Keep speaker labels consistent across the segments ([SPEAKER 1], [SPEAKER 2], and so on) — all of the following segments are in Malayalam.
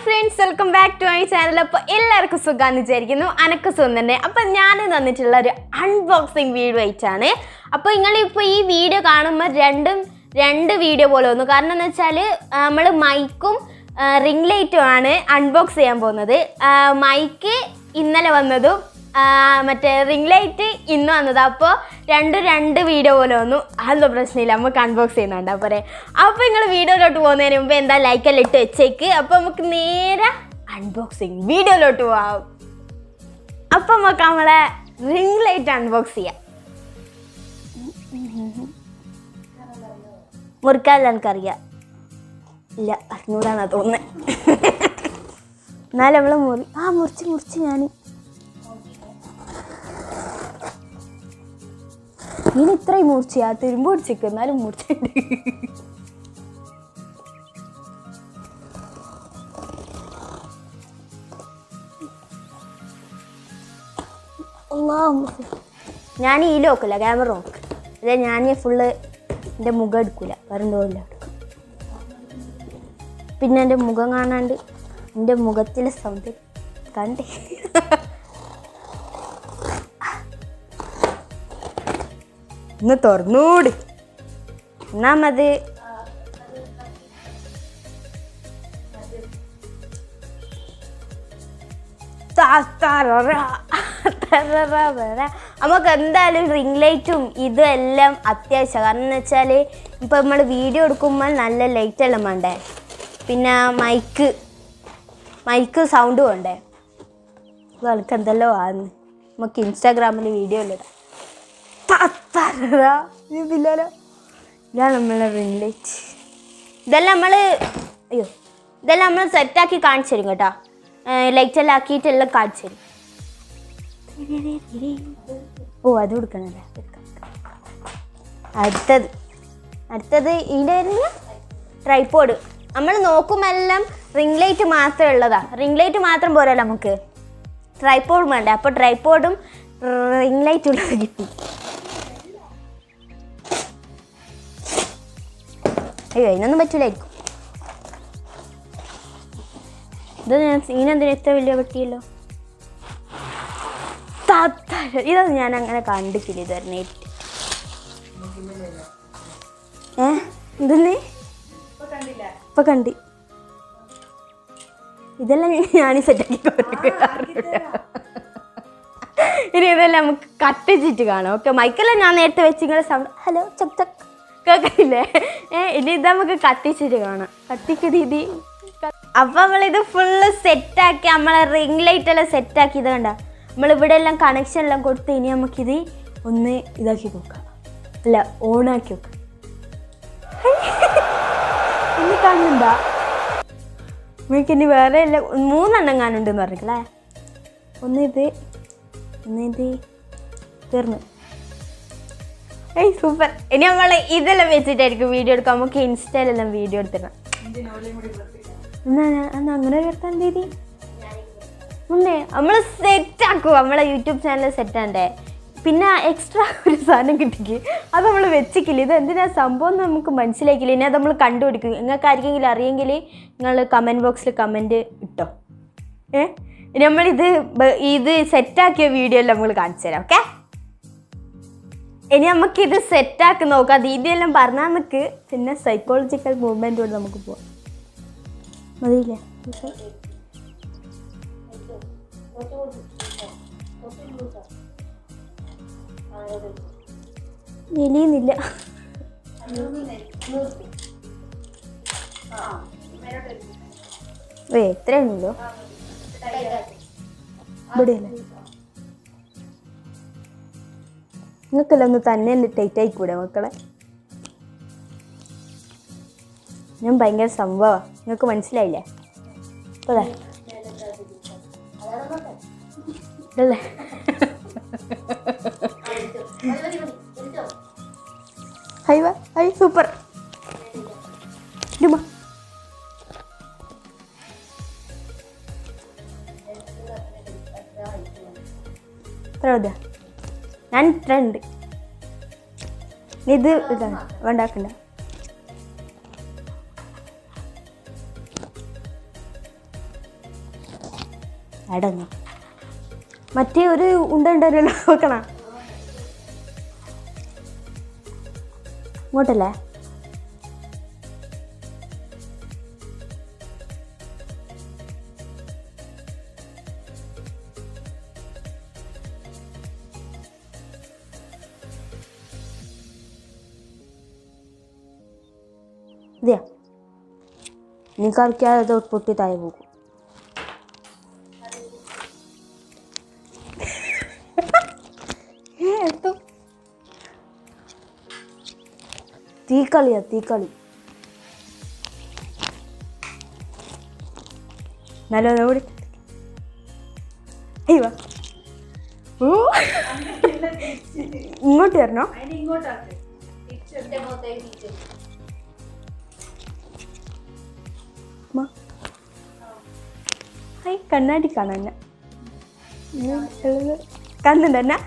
[SPEAKER 1] friends, welcome back to my channel. എല്ലാവർക്കും സുഖാന്ന് വിചാരിക്കുന്നു. അനക്ക് സുഖം തന്നെ. അപ്പോൾ ഞാൻ തന്നിട്ടുള്ള ഒരു അൺബോക്സിംഗ് വീഡിയോ ആയിട്ടാണ്. അപ്പോൾ നിങ്ങൾ ഇപ്പോൾ ഈ വീഡിയോ കാണുമ്പോൾ രണ്ട് വീഡിയോ പോലെ വന്നു. കാരണം എന്ന് വെച്ചാൽ നമ്മൾ മൈക്കും റിംഗ് ലൈറ്റും ആണ് അൺബോക്സ് ചെയ്യാൻ പോകുന്നത്. മൈക്ക് ഇന്നലെ വന്നതും മറ്റേ റിംഗ് ലൈറ്റ് ഇന്ന് വന്നത്. അപ്പോൾ രണ്ട് വീഡിയോ പോലെ വന്നു. അതൊന്നും പ്രശ്നമില്ല, നമുക്ക് അൺബോക്സ് ചെയ്യുന്നുണ്ട്. അപ്പോൾ നിങ്ങൾ വീഡിയോയിലോട്ട് പോകുന്നതിന് മുമ്പ് എന്താ ലൈക്കെല്ലാം ഇട്ട് വെച്ചേക്ക്. അപ്പോൾ നമുക്ക് നേരെ അൺബോക്സിങ് വീഡിയോയിലോട്ട് പോവാം. അപ്പം നമുക്ക് നമ്മളെ റിംഗ് ലൈറ്റ് അൺബോക്സ് ചെയ്യാം. മുറിക്കാല്ല എനിക്കറിയാം, ഇല്ല അറിഞ്ഞൂടാന്നാ തോന്നുന്നത്. എന്നാലും നമ്മൾ മുറിച്ച് ഞാൻ ഇനി ഇത്രയും മൂർച്ചയാ തിരുമ്പ് പിടിച്ചിക്ക്, എന്നാലും മൂർച്ചയുണ്ട്. ഞാൻ ഈ നോക്കില്ല, ക്യാമറ നോക്ക്. അതെ, ഞാൻ ഫുള്ള് എൻ്റെ മുഖം എടുക്കൂല, വരണ്ടോല്ല. പിന്നെ എൻ്റെ മുഖം കാണാണ്ട് എൻ്റെ മുഖത്തിലെ സൗന്ദര്യം കണ്ടേ. ഒന്ന് തുറന്നൂട് എന്നാ മതി. നമുക്ക് എന്തായാലും റിംഗ് ലൈറ്റും ഇതും എല്ലാം അത്യാവശ്യമാണ്. കാരണം എന്ന് വെച്ചാൽ ഇപ്പം നമ്മൾ വീഡിയോ എടുക്കുമ്പോൾ നല്ല ലൈറ്റ് എല്ലാം വേണ്ടേ, പിന്നെ മൈക്ക് സൗണ്ട് വേണ്ടേ. ആൾക്ക് എന്തെല്ലോ ആന്ന് നമുക്ക് ഇൻസ്റ്റാഗ്രാമിൽ വീഡിയോ എല്ലാം ഇടാം. ഇതില്ലല്ലോ, ഇതാണ് നമ്മളെ റിംഗ് ലൈറ്റ്. ഇതെല്ലാം നമ്മൾ സെറ്റാക്കി കാണിച്ചു തരും കേട്ടോ. ലൈറ്റെല്ലാം ആക്കിയിട്ടെല്ലാം കാണിച്ചു തരും. ഓ അത് കൊടുക്കണല്ലേ. അടുത്തത് ഇതിൻ്റെ വരുന്ന ട്രൈപോഡ്. നമ്മൾ നോക്കുമെല്ലാം റിംഗ് ലൈറ്റ് മാത്രമേ ഉള്ളതാ. റിംഗ് ലൈറ്റ് മാത്രം പോരല്ലോ, നമുക്ക് ട്രൈപോഡ് വേണ്ടേ. അപ്പോൾ ട്രൈപോഡും റിംഗ് ലൈറ്റും ഉള്ളത് കിട്ടി. അയ്യോ, അതിനൊന്നും പറ്റൂലായിരിക്കും. ഇത് ഇതിനെന്തിനാ ഇത്ര വലിയ പെട്ടിയല്ലോ. ഇതൊന്നും ഞാൻ അങ്ങനെ കണ്ടിട്ടില്ല ഇതുവരെ നേരിട്ട്. ഇതെന്നേ ഇപ്പൊ കണ്ടി. ഇതെല്ലാം ഞാൻ സെറ്റാക്കി ഇനി ഇതെല്ലാം നമുക്ക് കത്തിച്ചിട്ട് കാണാം. ഓക്കെ, മൈക്കെല്ലാം ഞാൻ നേരത്തെ വെച്ച് ഇങ്ങനെ സൗണ്ട് ഹലോ ചക് ചക് കേൾക്കില്ലേ. ഇനി ഇത് നമുക്ക് കത്തിച്ചിട്ട് കാണാം. കത്തിക്ക് ദീദി. അപ്പം നമ്മളിത് ഫുള്ള് സെറ്റാക്കി, നമ്മളെ റിംഗ് ലൈറ്റ് എല്ലാം സെറ്റാക്കി. ഇത് കണ്ട, നമ്മളിവിടെ എല്ലാം കണക്ഷൻ എല്ലാം കൊടുത്ത് ഇനി നമുക്കിത് ഒന്ന് ഇതാക്കി നോക്കാം, അല്ല ഓണാക്കി നോക്കാം. ഇനി കാണുന്നുണ്ടാ നമുക്കിനി വേറെ എല്ലാം 3 എണ്ണം കാണുന്നുണ്ടെന്ന് പറഞ്ഞില്ലേ. ഒന്നിത് തീർന്നു. സൂപ്പർ. ഇനി നമ്മൾ ഇതെല്ലാം വെച്ചിട്ടായിരിക്കും വീഡിയോ എടുക്കാം. നമുക്ക് ഇൻസ്റ്റയിലെല്ലാം വീഡിയോ എടുത്തിടാം. എന്നാ അങ്ങനെ വരുത്താൻ രീതി മുന്നേ നമ്മൾ സെറ്റാക്കും. നമ്മളെ യൂട്യൂബ് ചാനൽ സെറ്റാണ്ടേ. പിന്നെ എക്സ്ട്രാ ഒരു സാധനം കിട്ടിക്ക്, അത് നമ്മൾ വെച്ചിക്കില്ല. ഇത് എന്തിനാ സംഭവം നമുക്ക് മനസ്സിലാക്കില്ല. ഇനി അത് നമ്മൾ കണ്ടുപിടിക്കും. നിങ്ങൾക്ക് ആർക്കെങ്കിലും അറിയെങ്കിൽ നിങ്ങൾ കമൻറ്റ് ബോക്സിൽ കമൻറ്റ് ഇട്ടോ. ഇനി നമ്മളിത് സെറ്റാക്കിയ വീഡിയോ എല്ലാം നമ്മൾ കാണിച്ചു തരാം. ഓക്കെ, ഇനി നമുക്കിത് സെറ്റാക്കി നോക്കാം. ദീദിയെല്ലാം പറഞ്ഞാൽ നമുക്ക് പിന്നെ സൈക്കോളജിക്കൽ മൂവ്മെൻറ്റോട് നമുക്ക് പോവാം. മതിയില്ലേ? എലിയുന്നില്ല. എത്രയാണല്ലോ ഇവിടെയല്ലേ. നിങ്ങൾക്കെല്ലാം ഒന്ന് തന്നെ ടൈറ്റ് ആയിക്കൂടെ മക്കളെ? ഞാൻ ഭയങ്കര സംഭവമാണ്, നിങ്ങൾക്ക് മനസ്സിലായില്ലേ? അല്ലേ ഹൈ സൂപ്പർ. ഞാൻ ഇത്ര ഉണ്ട്. ഇത് ഇതാണ് വേണ്ടാക്കണ്ട. അടങ്ങ മറ്റേ ഒരു ഉണ്ടല്ലോ നോക്കണ ഇങ്ങോട്ടല്ലേ ഇതെയാ നീ കളിക്കാതെ പൊട്ടി താഴെ പോകും. തീക്കളി നല്ലോണം കൂടി ഇങ്ങോട്ട് വരണോ? കണ്ണാടി കാണാൻ കണ്ണുണ്ടെന്നാ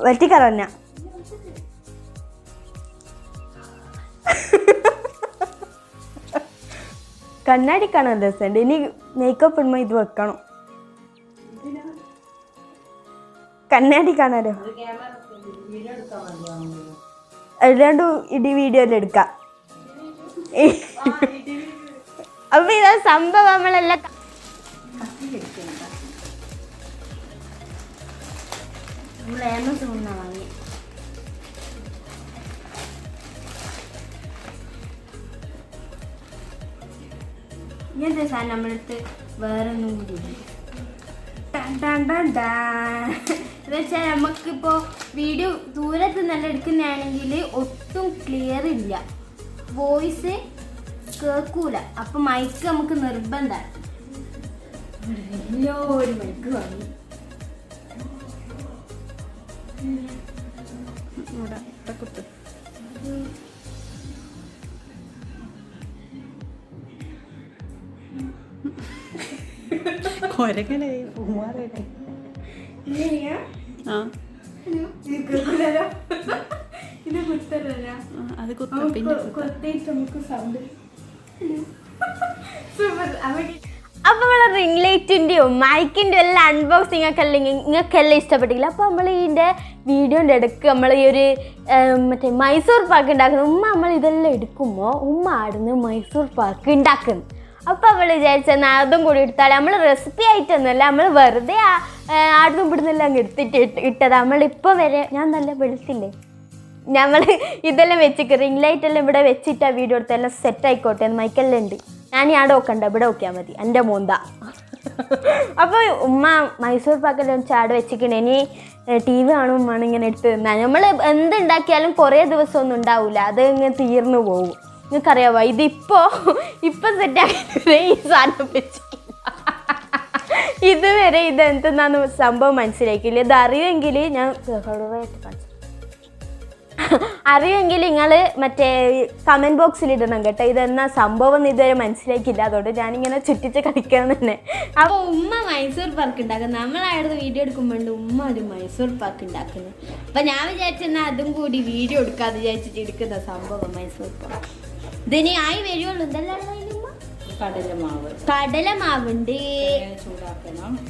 [SPEAKER 1] വെട്ടിക്കറന്ന കണ്ണാടി കാണാൻ രസമുണ്ട്. ഇനി മേക്കപ്പ് ഇടുമ്പോ ഇത് വെക്കണം. കണ്ണാടി കാണാലോ. അല്ലാണ്ട് വീഡിയോയിൽ എടുക്കാം. അപ്പൊ ഇതാ സംഭവം നമ്മളെല്ലാം ആമസോണിന്നാ വാങ്ങി. ഇങ്ങനത്തെ സാധനം നമ്മളടുത്ത് വേറെ ഒന്നും കൂടി എന്നുവെച്ചാൽ നമുക്കിപ്പോൾ വീഡിയോ ദൂരത്ത് നല്ല എടുക്കുന്നതാണെങ്കിൽ ഒട്ടും ക്ലിയർ ഇല്ല, വോയിസ് കേൾക്കൂല. അപ്പം മൈക്ക് നമുക്ക് നിർബന്ധമാണ്. ഒരു മൈക്ക് വാങ്ങി കുത്ത്. അപ്പൊ നമ്മളെ റിംഗ് ലൈറ്റിന്റെയും മൈക്കിന്റെയും എല്ലാം അൺബോക്സിംഗ് ഒക്കെ അല്ലെങ്കിൽ നിങ്ങൾക്കെല്ലാം ഇഷ്ടപ്പെട്ടില്ല. അപ്പൊ നമ്മൾ ഇതിന്റെ വീഡിയോന്റെ ഇടയ്ക്ക് നമ്മൾ ഈ ഒരു മറ്റേ മൈസൂർ പാക്ക് ഉണ്ടാക്കുന്നു. നമ്മൾ ഇതെല്ലാം എടുക്കുമ്പോൾ ആടുന്ന് മൈസൂർ പാക്ക് ഉണ്ടാക്കുന്നു. അപ്പോൾ അവൾ വിചാരിച്ചാൽ അതും കൂടി എടുത്താൽ നമ്മൾ റെസിപ്പി ആയിട്ടൊന്നുമല്ല, നമ്മൾ വെറുതെ ആടുന്നും ഇവിടുന്നെല്ലാം അങ്ങ് എടുത്തിട്ട് ഇട്ടത്. നമ്മളിപ്പോൾ വരെ ഞാൻ നല്ല വെളുത്തില്ലേ, നമ്മൾ ഇതെല്ലാം വെച്ചിട്ട് റിംഗ് ലൈറ്റെല്ലാം ഇവിടെ വെച്ചിട്ട് ആ വീഡിയോ എടുത്തെല്ലാം സെറ്റ് ആയിക്കോട്ടെ എന്ന് മൈക്കെല്ലാം ഉണ്ട്. ഞാൻ ആടെ നോക്കണ്ട, ഇവിടെ നോക്കിയാൽ മതി, എൻ്റെ മോന്ത. അപ്പോൾ ഉമ്മ മൈസൂർ പാക്കെല്ലാം ചാട് വെച്ചിട്ടുണ്ട്. ഇനി TV കാണുമ്പോൾ ഇങ്ങനെ എടുത്ത് തിന്നാൽ നമ്മൾ എന്തുണ്ടാക്കിയാലും കുറേ ദിവസമൊന്നും ഉണ്ടാവില്ല, അത് ഇങ്ങനെ തീർന്നു പോകും. നിങ്ങൾക്കറിയാവോ ഇപ്പം സെറ്റാക്കിയത് ഈ സാധനം വെച്ചിട്ടില്ല. ഇതുവരെ ഇതെന്തെന്നാന്ന് സംഭവം മനസ്സിലാക്കില്ല. ഇത് അറിയുമെങ്കിൽ ഞാൻ അറിയുമെങ്കിൽ നിങ്ങൾ മറ്റേ കമൻറ്റ് ബോക്സിൽ ഇടണം കേട്ടോ. ഇതെന്നാ സംഭവം ഇതുവരെ മനസ്സിലാക്കില്ല, അതുകൊണ്ട് ഞാനിങ്ങനെ ചുറ്റിച്ച് കളിക്കണം തന്നെ. അപ്പോൾ ഉമ്മ മൈസൂർ പാക്ക് ഉണ്ടാക്കുന്നത്, നമ്മളായിരുന്നു വീഡിയോ എടുക്കുമ്പോണ്ട് ഉമ്മ ഒരു മൈസൂർ പാക്ക് ഉണ്ടാക്കുന്നത്. അപ്പം ഞാൻ വിചാരിച്ചെന്നാൽ അതും കൂടി വീഡിയോ എടുക്കാതെ വിചാരിച്ചിട്ട് എടുക്കുന്ന സംഭവം മൈസൂർ പാക്ക്. ഇതിനി ആയി വരുവുള്ളൂ. എന്തെല്ലാം കടലമാവുണ്ട്,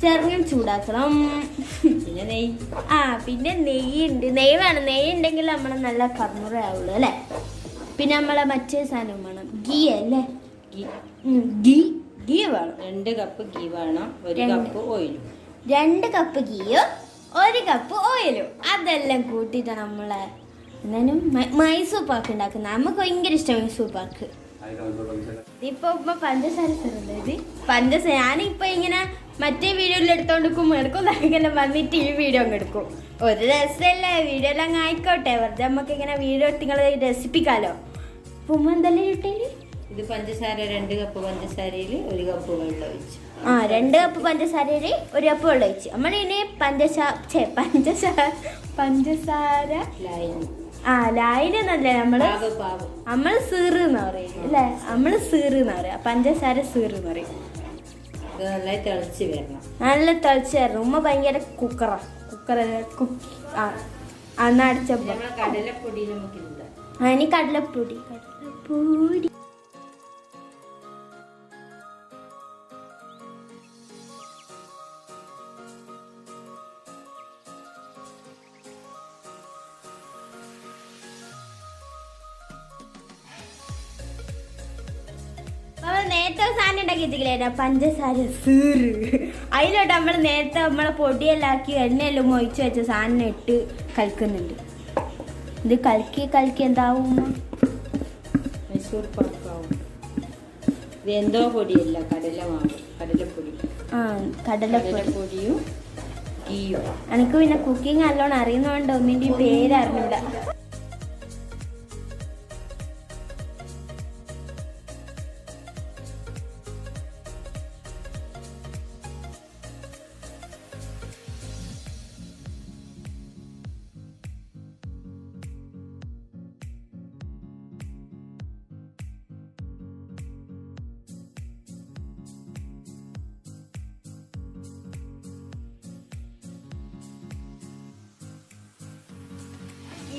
[SPEAKER 1] ചെറുങ്ങൻ ചൂടാക്കണം, പിന്നെ നെയ്യ്. പിന്നെ നെയ്യുണ്ട്, നെയ്യ് വേണം. നെയ്യ് ഉണ്ടെങ്കിൽ നമ്മളെ നല്ല കർമുറ ആവുള്ളൂ അല്ലേ. പിന്നെ നമ്മളെ മറ്റേ സാധനം വേണം, ഗീ അല്ലേ. ഗീ വേണം. 2 കപ്പ് ഗീ വേണം, 1 കപ്പ് ഓയിലും. 2 കപ്പ് ഗീയും 1 കപ്പ് ഓയിലും. അതെല്ലാം കൂട്ടിയിട്ടാണ് നമ്മളെ എന്നാലും മൈസൂർ പാക്ക് ഉണ്ടാക്കുന്നത്. നമുക്ക് ഭയങ്കര ഇഷ്ടം മൈസൂർ പാക്ക്. ഇപ്പൊ പഞ്ചസാര പഞ്ചസാര ഞാനിപ്പോ ഇങ്ങനെ മറ്റേ വീഡിയോയിൽ എടുത്തോണ്ടിരിക്കുമ്പോൾ എടുക്കും വന്നിട്ട് ഈ വീഡിയോ അങ്ങ് എടുക്കും. ഒരു രസമല്ലേ, വീഡിയോ എല്ലാം അങ്ങ് ആയിക്കോട്ടെ, വെറുതെ നമുക്ക് ഇങ്ങനെ വീഡിയോ എടുത്ത് നിങ്ങളെ രസിപ്പിക്കാലോ. അപ്പൊ ഉമ്മ എന്തെല്ലാം ഇട്ടേല്? ഇത് പഞ്ചസാര 2 കപ്പ് പഞ്ചസാരയിൽ 1 കപ്പ് വെള്ളം ഒഴിച്ചു. 2 കപ്പ് പഞ്ചസാരയിൽ 1 കപ്പ് വെള്ളം ഒഴിച്ച്. നമ്മളിനി പഞ്ചസാര ലായനി എന്നല്ലേ നമ്മൾ സീറ് എന്ന് പറയും അല്ലേ. നമ്മൾ സീറ് എന്ന് പറയാം, പഞ്ചസാര സീറ് എന്ന് പറയും. നല്ല തിളച്ച് വരണം. ഉമ്മ ഭയങ്കര കുക്കർ അന്ന് അടിച്ചപ്പോ ഇനി കടലപ്പൊടി നേരത്തെ സാധനം ഉണ്ടാക്കിയിട്ടില്ലേ പഞ്ചസാര സീറ് അതിലോട്ട് നമ്മൾ നേരത്തെ നമ്മളെ പൊടിയെല്ലാം ആക്കി എണ്ണയെല്ലാം മൊഴിച്ച് വെച്ച സാധനം ഇട്ട് കളിക്കുന്നുണ്ട്. ഇത് കളിക്ക് എന്താവും?
[SPEAKER 2] മൈസൂർ പാക്കാവും. ഇത് എന്തോ പൊടിയല്ല, കടലപ്പൊടി. കടലപ്പൊടിയും ഗീയും.
[SPEAKER 1] എനിക്ക് പിന്നെ കുക്കിംഗ് നല്ലോണം അറിയുന്നതുകൊണ്ട് ഒന്നിൻ്റെ പേര് അറിഞ്ഞൂടാ.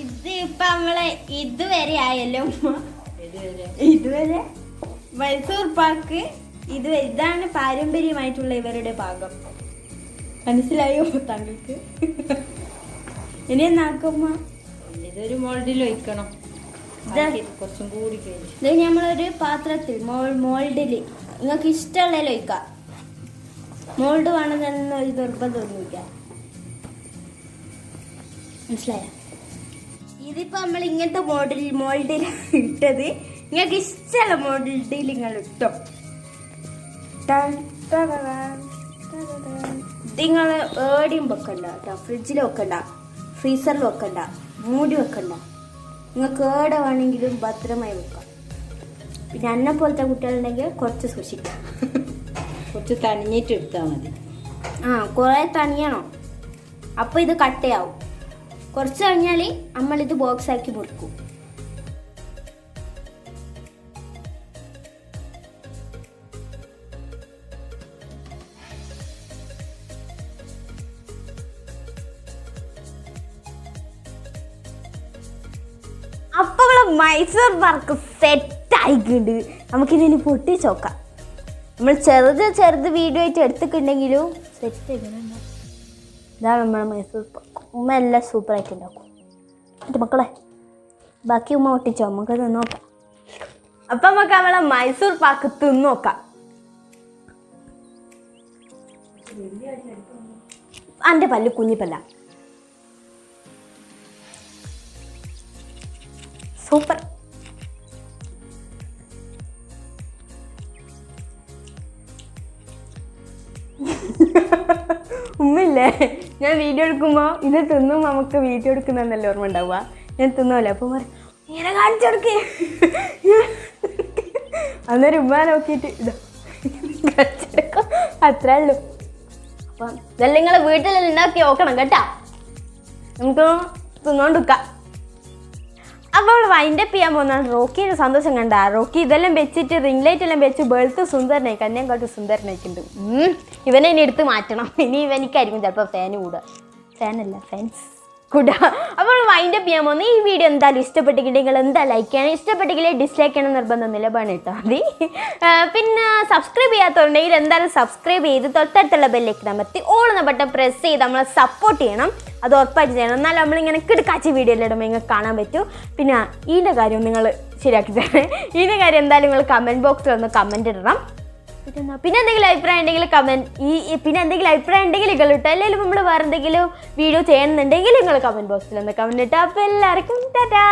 [SPEAKER 1] ഇത് ഇപ്പൊ നമ്മളെ ഇതുവരെ ആയല്ലോ ഇതുവരെ മൈസൂർ പാക്ക് ഇതാണ് പാരമ്പര്യമായിട്ടുള്ള ഇവരുടെ പാകം. മനസ്സിലായോ താങ്കൾക്ക്? ഇനി എന്നാക്കുമ്പോ
[SPEAKER 2] ഇതൊരു മോൾഡിൽ ഒഴിക്കണം. കുറച്ചും കൂടി
[SPEAKER 1] ഇത് നമ്മളൊരു പാത്രത്തിൽ മോൾഡില് നിങ്ങൾക്ക് ഇഷ്ടമുള്ള ഒഴിക്കാം. മോൾഡ് വേണമെന്ന് ഒരു നിർബന്ധമൊന്നുമില്ല. മനസ്സിലായോ? ഇതിപ്പോ നമ്മൾ ഇങ്ങനത്തെ മോൾഡിൽ ഇട്ടത്. നിങ്ങൾക്ക് ഇഷ്ടമുള്ള മോൾഡിൽ നിങ്ങൾ ഇട്ടോ. നിങ്ങൾ ഏടിയും വെക്കണ്ട കേട്ടോ. ഫ്രിഡ്ജിൽ വെക്കണ്ട, ഫ്രീസറിൽ വെക്കണ്ട, മൂടി വെക്കണ്ട. നിങ്ങൾക്ക് ഏടെ വേണമെങ്കിലും ഭദ്രമായി വെക്കാം. പിന്നെ എന്നെ പോലത്തെ കുട്ടികളുണ്ടെങ്കിൽ കുറച്ച് സൂക്ഷിക്കാം.
[SPEAKER 2] കുറച്ച് തണിഞ്ഞിട്ട് എടുത്താൽ മതി.
[SPEAKER 1] കുറേ തണിയണം. അപ്പോൾ ഇത് കട്ടയാവും. കുറച്ച് കഴിഞ്ഞാൽ നമ്മളിത് ബോക്സ് ആക്കി മുറിക്കും. അപ്പോൾ മൈസൂർ പാക്ക് സെറ്റ് ആയിട്ടുണ്ട്. നമുക്കിതിന് പൊട്ടിച്ച് നോക്കാം. നമ്മൾ ചെറുത് വീഡിയോ ആയിട്ട് എടുത്തിട്ടുണ്ടെങ്കിലും സെറ്റ് ആയിട്ടുണ്ട്. ഇതാണ് നമ്മളെ മൈസൂർ പാക്ക്. ഉമ്മ എല്ലാം സൂപ്പറായിട്ട് ഉണ്ടാക്കും. എന്നിട്ട് മക്കളെ ബാക്കി ഉമ്മ പൊട്ടിച്ചോ, നമുക്ക് തിന്നോക്കാം. അപ്പം നമുക്ക് നമ്മളെ മൈസൂർ പാക്ക് തിന്നോക്കാം. എൻ്റെ പല്ല് കുഞ്ഞിപ്പല്ല. സൂപ്പർ. ഉമ്മയില്ലേ, ഞാൻ വീഡിയോ എടുക്കുമ്പോൾ ഇത് തിന്നും നമുക്ക് വീഡിയോ എടുക്കുന്നതെന്നല്ലേ ഓർമ്മ ഉണ്ടാവുക. ഞാൻ തിന്നല്ലേ, അപ്പം പറയും ഇങ്ങനെ കാണിച്ചു കൊടുക്കേ. അന്നേരം ഉമ്മ നോക്കിയിട്ട് അത്രേ ഉള്ളൂ. അപ്പം ഇതെല്ലാം നിങ്ങൾ വീട്ടിലെല്ലാം ഉണ്ടാക്കി നോക്കണം കേട്ടാ. നമുക്ക് തിന്നോണ്ടിരിക്കാം. അപ്പോൾ അവൾ വൈൻഡപ്പ് ചെയ്യാൻ പോകുന്നതാണ്. റോക്കിയുടെ സന്തോഷം കണ്ട. റോക്കി ഇതെല്ലാം വെച്ചിട്ട് റിംഗ് ലൈറ്റ് എല്ലാം വെച്ച് വെളുത്ത് സുന്ദരനായി, കന്യാങ്കാട്ട് സുന്ദരനായിട്ടുണ്ട്. ഇവനെ ഇനി എടുത്ത് മാറ്റണം. ഇനി ഇവനിക്കായിരിക്കും ചിലപ്പോൾ ഫാന് കൂടുക. ഫാനല്ല, ഫാൻസ് കൂടുക. അപ്പോൾ വൈൻഡപ്പ് ചെയ്യാൻ പോകുന്നത്. ഈ വീഡിയോ എന്തായാലും ഇഷ്ടപ്പെട്ടിട്ടുണ്ടെങ്കിൽ എന്താ ലൈക്ക് ചെയ്യണം, ഇഷ്ടപ്പെട്ടില്ലേ ഡിസ്ലൈക്ക് ചെയ്യണം നിർബന്ധമൊന്നുമില്ല, പണിട്ടാൽ മതി. പിന്നെ സബ്സ്ക്രൈബ് ചെയ്യാത്തതുണ്ടെങ്കിൽ എന്തായാലും സബ്സ്ക്രൈബ് ചെയ്ത് തൊട്ടടുത്തുള്ള ബെല്ലേക്ക് അമർത്തി ഓൾ എന്ന ബട്ടൺ പ്രസ് ചെയ്ത് നമ്മളെ സപ്പോർട്ട് ചെയ്യണം. അത് ഉറപ്പായിട്ട് ചെയ്യണം. എന്നാലും നമ്മളിങ്ങനെ കിടക്കാച്ച വീഡിയോ എല്ലാം ഇടുമ്പോൾ നിങ്ങൾക്ക് കാണാൻ പറ്റും. പിന്നെ ഇതിൻ്റെ കാര്യം നിങ്ങൾ ശരിയാക്കി തരണേ. ഇതിൻ്റെ കാര്യം എന്തായാലും നിങ്ങൾ കമൻറ്റ് ബോക്സിൽ ഒന്ന് കമൻറ്റ് ഇടണം. പിന്നെ എന്തെങ്കിലും അഭിപ്രായം ഉണ്ടെങ്കിൽ പിന്നെ എന്തെങ്കിലും അഭിപ്രായം ഉണ്ടെങ്കിൽ നിങ്ങൾ ഇട്ടോ. അല്ലെങ്കിൽ നമ്മൾ വേറെ എന്തെങ്കിലും വീഡിയോ ചെയ്യണമെന്നുണ്ടെങ്കിൽ നിങ്ങൾ കമൻറ്റ് ബോക്സിൽ ഒന്ന് കമൻറ്റ് ഇട്ടോ. അപ്പോൾ എല്ലാവർക്കും ടാറ്റാ.